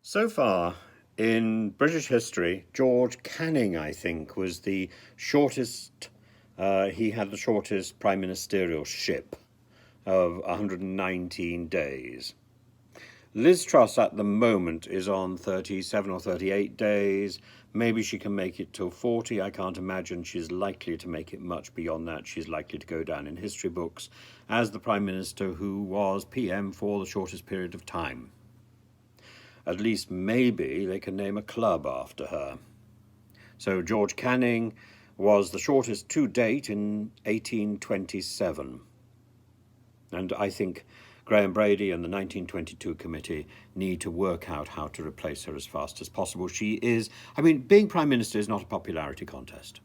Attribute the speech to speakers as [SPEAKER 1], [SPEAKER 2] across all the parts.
[SPEAKER 1] So far in British history, George Canning, I think, was the shortest, he had the shortest prime ministerial ship of 119 days. Liz Truss at the moment is on 37 or 38 days. Maybe she can make it till 40. I can't imagine she's likely to make it much beyond that. She's likely to go down in history books as the Prime Minister who was PM for the shortest period of time. At least maybe they can name a club after her. So George Canning was the shortest to date in 1827. And I think Graham Brady and the 1922 committee need to work out how to replace her as fast as possible. She is, being Prime Minister is not a popularity contest.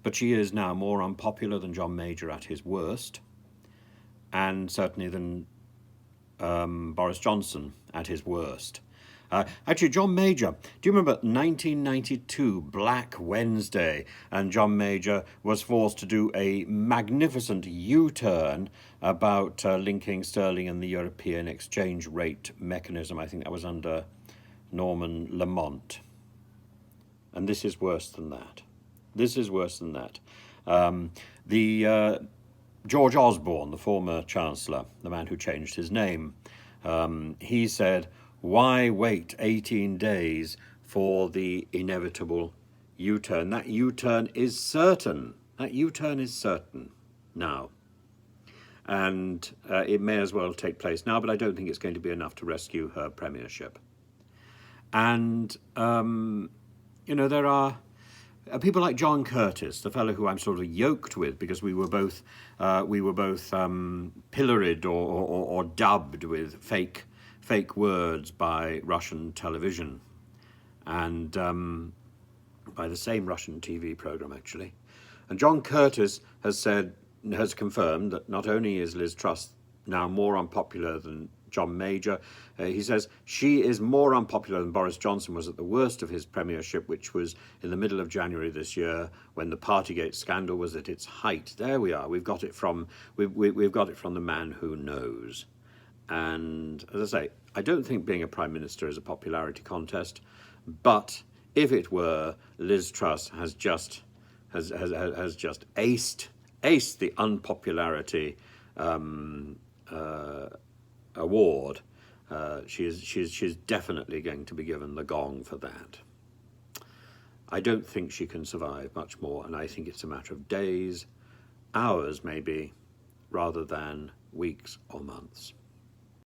[SPEAKER 1] But she is now more unpopular than John Major at his worst, and certainly than Boris Johnson at his worst. Actually, John Major, do you remember 1992, Black Wednesday, and John Major was forced to do a magnificent U-turn about linking sterling and the European exchange rate mechanism. I think that was under Norman Lamont. And this is worse than that. This is worse than that. George Osborne, the former Chancellor, the man who changed his name, he said, why wait 18 days for the inevitable U-turn? That U-turn is certain. That U-turn is certain now. And it may as well take place now, but I don't think it's going to be enough to rescue her premiership. And, there are people like John Curtis, the fellow who I'm sort of yoked with because we were both pilloried or dubbed with fake words by Russian television, and by the same Russian TV program actually. And John Curtis has confirmed that not only is Liz Truss now more unpopular than John Major, he says she is more unpopular than Boris Johnson was at the worst of his premiership, which was in the middle of January this year when the Partygate scandal was at its height. There we are. We've got it from the man who knows. And as I say, I don't think being a Prime Minister is a popularity contest, but if it were, Liz Truss has just aced the unpopularity award. She's definitely going to be given the gong for that. I don't think she can survive much more, and I think it's a matter of days, hours maybe, rather than weeks or months.